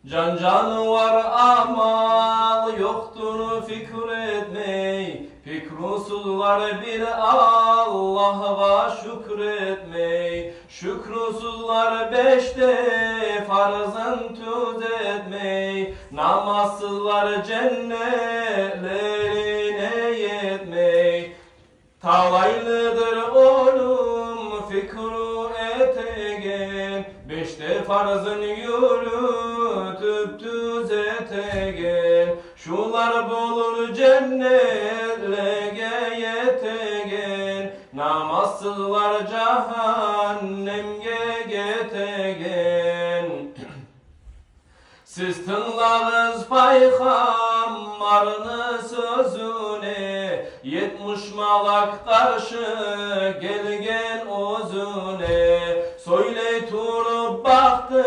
Can var amal yoktur fikretmey. Fikrusuzlar bir Allah'a şükretmey. Şükrusuzlar beşte farzın tüzetmey. Namazsızlar cennetlerine yetmey. Talaylıdır oğlum fikru etegen. Beşte farzın yürütüp düzetegen. Şular bulur cennetlerge yetegen. Namazsızlar cehennemge getegen. Siz tınlağız paygambarını sözüne, 70 malak karşı gelgen özüne. Söyle turup baktı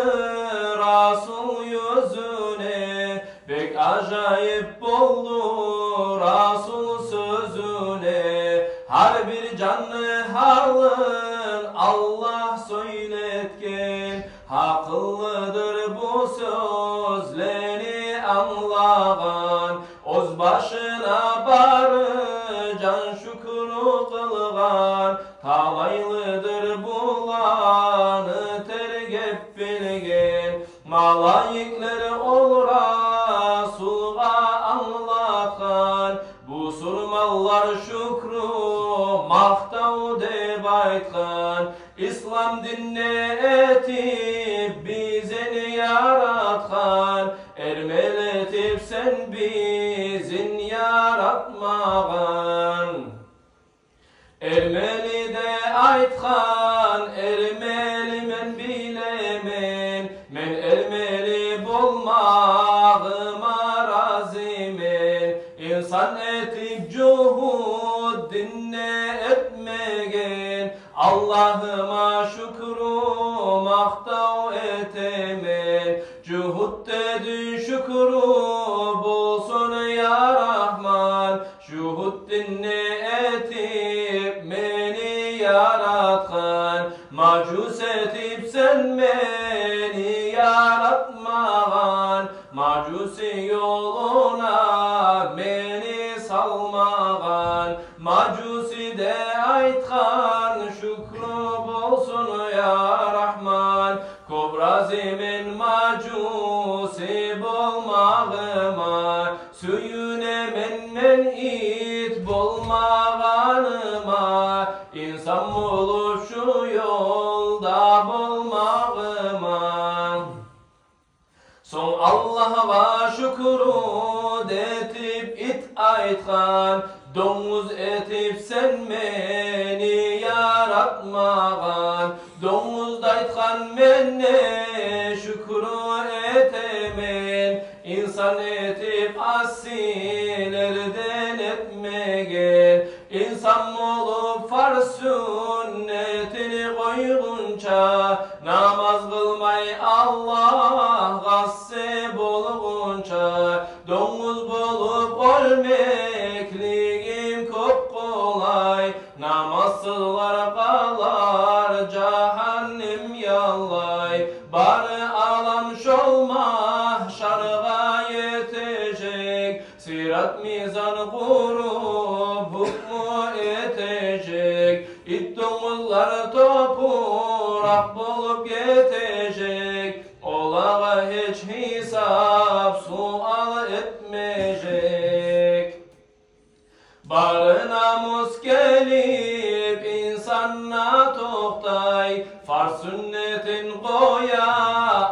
Rasul yüzüne, pek acayip oldu Rasul sözüne. Her bir canlı halın Allah söyletken, haklıdır bu sözleri anlagan. Öz başına barı can şükür kılgan, talaylıdır bulanı tergep bilgen. Malayikler ol Rasul'a anlatan, bu surmallar şükrü maktav deb aytkan. İslam dinine etip bizeni yaratkan, ermeletip sen bizin yaratmagan. Ermeli de aytkan, ermeli men bilemen, men ermeli bolmağıma razimen. İnsan etip cuhud dinne etmegen, Allah'ıma şükrü maktav etemen. Cuhud dedi şükrü bulsun ya Rahman, cuhud dinne etip beni yaratkan. Macus etip sen beni yaratmagan, macusi yoluna beni salmagan. Macusi de aytkan şükrü bolsun ya Rahman, kobra zemin macusi bolmağıma. Söyünemen men it bolmağanıma, İnsan bulup şu yolda bolmağıma. Son Allah'a şükrü etip it aytkan, domuz etip sen beni yaratmagan. Domuz da aytkan menne şükrü etemen, İnsan etip asilerden etmegen. İnsan olup farz sünnetini koygunca, namaz kılmay Allah gasse bolgunca. Domuz bolup ölmekligim kop kolay, namazsızlar kalar cehennem yallay. Bari alam şolma şarga yetecek, sirat mizan kurup hukmu etecek. İt domuzlar toprak bulup getecek, olağa hiç hesap sual etmeyecek. Bari namus gelip insanla toktay, farz sünnetin koya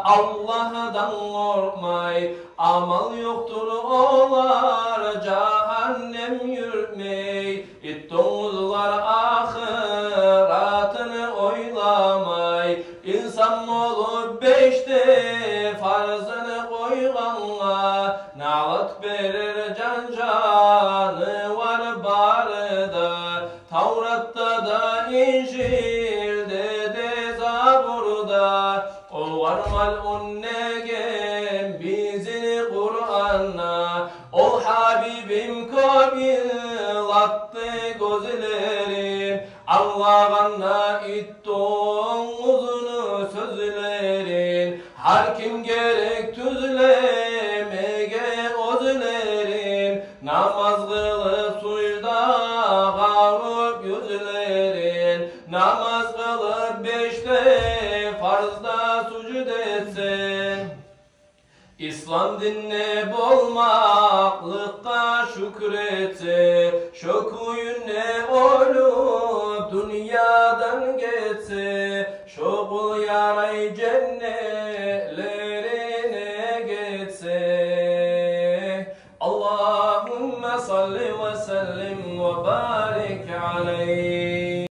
Allah'dan korkmay. Amal yoktur olar cehennem yürümey, it domuzlar ahiratını oylamay. İnsan olup beşte farzını koyganla, nalat verir can canı var barıda. Tavrat'ta da İncil'de de Zabur'da, ol varmal unnegen bizini Kur'an'a. Ol Habibim kabil attı gözlerin, anlağanla itton uzun sözlerin. Her kim iman gerek tüzlemege özlerin, namaz kılıp suyda kavup yüzlerin, namaz kılıp 5'te farzda sucud etsin. İslam dinine bolmaklıkta şükretse, şöküyüne